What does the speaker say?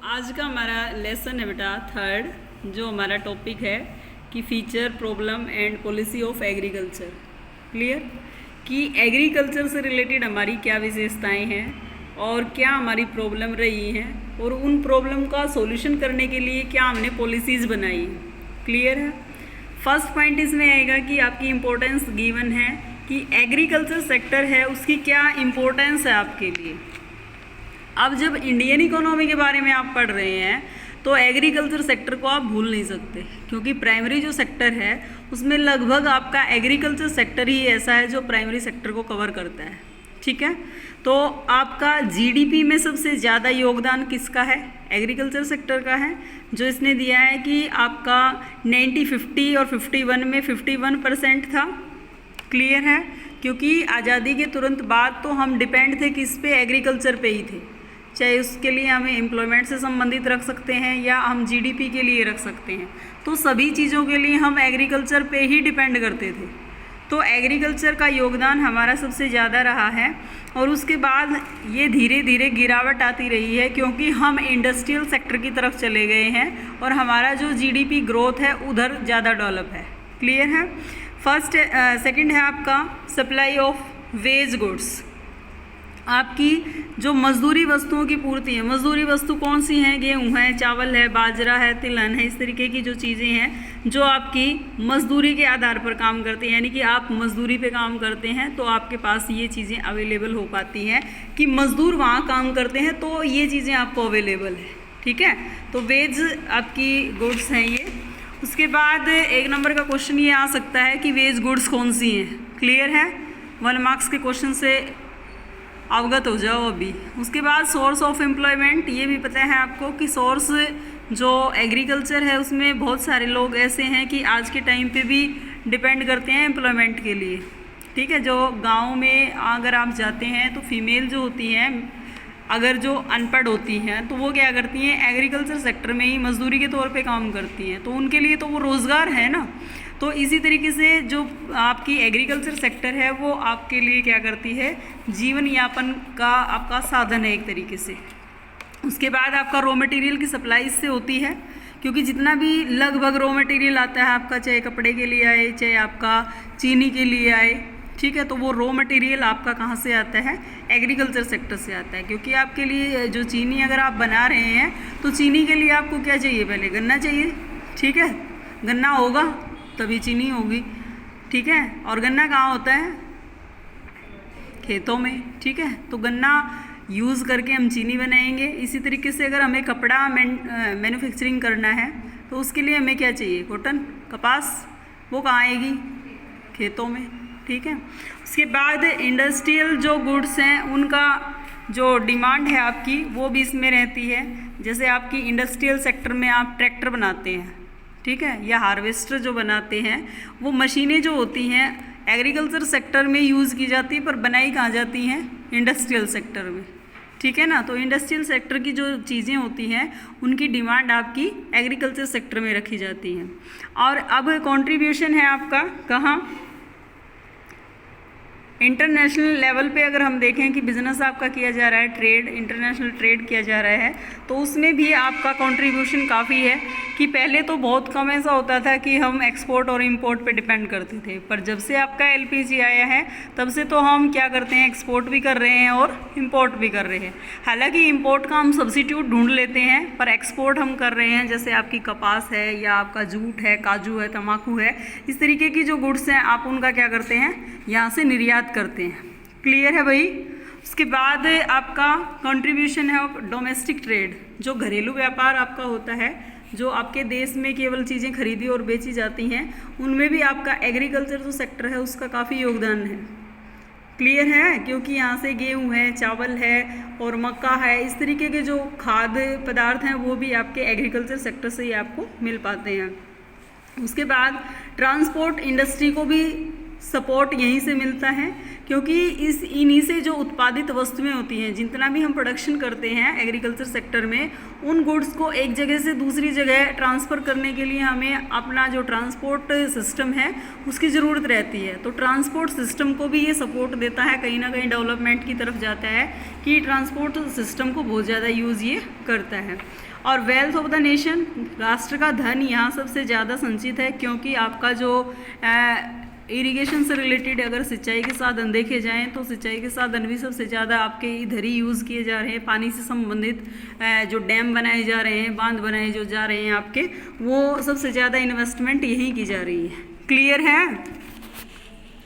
आज का हमारा लेसन है बेटा थर्ड, जो हमारा टॉपिक है कि feature, problem and policy of agriculture. Clear कि एग्रीकल्चर से रिलेटेड हमारी क्या विशेषताएं हैं और क्या हमारी प्रॉब्लम रही हैं और उन प्रॉब्लम का सॉल्यूशन करने के लिए क्या हमने पॉलिसीज़ बनाई हैं। क्लियर है। फर्स्ट पॉइंट इसमें आएगा कि आपकी इम्पोर्टेंस गिवन है कि एग्रीकल्चर सेक्टर है उसकी क्या इम्पोर्टेंस है आपके लिए। अब जब इंडियन इकोनॉमी के बारे में आप पढ़ रहे हैं तो एग्रीकल्चर सेक्टर को आप भूल नहीं सकते, क्योंकि प्राइमरी जो सेक्टर है उसमें लगभग आपका एग्रीकल्चर सेक्टर ही ऐसा है जो प्राइमरी सेक्टर को कवर करता है। ठीक है, तो आपका जीडीपी में सबसे ज़्यादा योगदान किसका है? एग्रीकल्चर सेक्टर का है, जो इसने दिया है कि आपका 90, 50 और 51 में 51% था। क्लियर है, क्योंकि आज़ादी के तुरंत बाद तो हम डिपेंड थे किस पे? एग्रीकल्चर पे ही थे। चाहे उसके लिए हमें एम्प्लॉयमेंट से संबंधित रख सकते हैं या हम जीडीपी के लिए रख सकते हैं, तो सभी चीज़ों के लिए हम एग्रीकल्चर पे ही डिपेंड करते थे। तो एग्रीकल्चर का योगदान हमारा सबसे ज़्यादा रहा है और उसके बाद ये धीरे धीरे गिरावट आती रही है, क्योंकि हम इंडस्ट्रियल सेक्टर की तरफ चले गए हैं और हमारा जो जीडीपी ग्रोथ है उधर ज़्यादा डेवलप है। क्लियर है। फर्स्ट सेकंड है आपका सप्लाई ऑफ वेज गुड्स, आपकी जो मजदूरी वस्तुओं की पूर्ति है। मजदूरी वस्तु कौन सी हैं? गेहूँ है, चावल है, बाजरा है, तिलहन है, इस तरीके की जो चीज़ें हैं जो आपकी मजदूरी के आधार पर काम करती हैं, यानी कि आप मजदूरी पे काम करते हैं तो आपके पास ये चीज़ें अवेलेबल हो पाती हैं कि मजदूर वहाँ काम करते हैं तो ये चीज़ें आपको अवेलेबल है। ठीक है, तो वेज आपकी गुड्स हैं ये। उसके बाद एक नंबर का क्वेश्चन ये आ सकता है कि वेज गुड्स कौन सी हैं। क्लियर है, 1 मार्क्स के क्वेश्चन से अवगत हो जाओ अभी। उसके बाद सोर्स ऑफ एम्प्लॉयमेंट, ये भी पता है आपको कि सोर्स जो एग्रीकल्चर है उसमें बहुत सारे लोग ऐसे हैं कि आज के टाइम पे भी डिपेंड करते हैं एम्प्लॉयमेंट के लिए। ठीक है, जो गांव में अगर आप जाते हैं तो फीमेल जो होती हैं, अगर जो अनपढ़ होती हैं तो वो क्या करती हैं? एग्रीकल्चर सेक्टर में ही मजदूरी के तौर पे काम करती हैं, तो उनके लिए तो वो रोज़गार है ना। तो इसी तरीके से जो आपकी एग्रीकल्चर सेक्टर है वो आपके लिए क्या करती है? जीवन यापन का आपका साधन है एक तरीके से। उसके बाद आपका रॉ मटेरियल की सप्लाई इससे होती है, क्योंकि जितना भी लगभग रॉ मटेरियल आता है आपका, चाहे कपड़े के लिए आए, चाहे आपका चीनी के लिए आए, ठीक है, तो वो रॉ मटेरियल आपका कहाँ से आता है? एग्रीकल्चर सेक्टर से आता है। क्योंकि आपके लिए जो चीनी अगर आप बना रहे हैं तो चीनी के लिए आपको क्या चाहिए? पहले गन्ना चाहिए। ठीक है, गन्ना होगा तभी चीनी होगी। ठीक है, और गन्ना कहाँ होता है? खेतों में। ठीक है, तो गन्ना यूज़ करके हम चीनी बनाएंगे। इसी तरीके से अगर हमें कपड़ा मैन्युफैक्चरिंग करना है तो उसके लिए हमें क्या चाहिए? कॉटन, कपास, वो कहाँ आएगी? खेतों में। ठीक है, उसके बाद इंडस्ट्रियल जो गुड्स हैं उनका जो डिमांड है आपकी वो भी इसमें रहती है। जैसे आपकी इंडस्ट्रियल सेक्टर में आप ट्रैक्टर बनाते हैं, ठीक है, या हार्वेस्टर जो बनाते हैं, वो मशीनें जो होती हैं एग्रीकल्चर सेक्टर में यूज़ की जाती है, पर बनाई कहाँ जाती हैं? इंडस्ट्रियल सेक्टर में। ठीक है ना, तो इंडस्ट्रियल सेक्टर की जो चीज़ें होती हैं उनकी डिमांड आपकी एग्रीकल्चर सेक्टर में रखी जाती हैं। और अब कंट्रीब्यूशन है आपका कहाँ? इंटरनेशनल लेवल पे अगर हम देखें कि बिज़नेस आपका किया जा रहा है, ट्रेड, इंटरनेशनल ट्रेड किया जा रहा है, तो उसमें भी आपका कंट्रीब्यूशन काफ़ी है। कि पहले तो बहुत कम ऐसा होता था कि हम एक्सपोर्ट और इंपोर्ट पे डिपेंड करते थे, पर जब से आपका एलपीजी आया है तब से तो हम क्या करते हैं? एक्सपोर्ट भी कर रहे हैं और इंपोर्ट भी कर रहे हैं। हालांकि इंपोर्ट का हम सब्सिट्यूट ढूंढ लेते हैं, पर एक्सपोर्ट हम कर रहे हैं। जैसे आपकी कपास है या आपका जूट है, काजू है, तम्बाकू है, इस तरीके की जो गुड्स हैं आप उनका क्या करते हैं? यहाँ से निर्यात करते हैं। क्लियर है भाई। उसके बाद आपका कंट्रीब्यूशन है डोमेस्टिक ट्रेड, जो घरेलू व्यापार आपका होता है, जो आपके देश में केवल चीज़ें खरीदी और बेची जाती हैं, उनमें भी आपका एग्रीकल्चर जो सेक्टर है उसका काफ़ी योगदान है। क्लियर है, क्योंकि यहाँ से गेहूँ है, चावल है और मक्का है, इस तरीके के जो खाद्य पदार्थ हैं वो भी आपके एग्रीकल्चर सेक्टर से ही आपको मिल पाते हैं। उसके बाद ट्रांसपोर्ट इंडस्ट्री को भी सपोर्ट यहीं से मिलता है, क्योंकि इन्हीं से जो उत्पादित वस्तुएं होती हैं, जितना भी हम प्रोडक्शन करते हैं एग्रीकल्चर सेक्टर में, उन गुड्स को एक जगह से दूसरी जगह ट्रांसफ़र करने के लिए हमें अपना जो ट्रांसपोर्ट सिस्टम है उसकी ज़रूरत रहती है। तो ट्रांसपोर्ट सिस्टम को भी ये सपोर्ट देता है, कहीं ना कहीं डेवलपमेंट की तरफ जाता है कि ट्रांसपोर्ट सिस्टम को बहुत ज़्यादा यूज़ ये करता है। और वेल्थ ऑफ द नेशन, राष्ट्र का धन यहाँ सबसे ज़्यादा संचित है, क्योंकि आपका जो इरिगेशन से रिलेटेड अगर सिंचाई के साधन देखे जाएं तो सिंचाई के साधन भी सबसे ज़्यादा आपके इधर ही यूज़ किए जा रहे हैं। पानी से संबंधित जो डैम बनाए जा रहे हैं, बांध बनाए जो जा रहे हैं आपके, वो सबसे ज़्यादा इन्वेस्टमेंट यहीं की जा रही है। क्लियर है?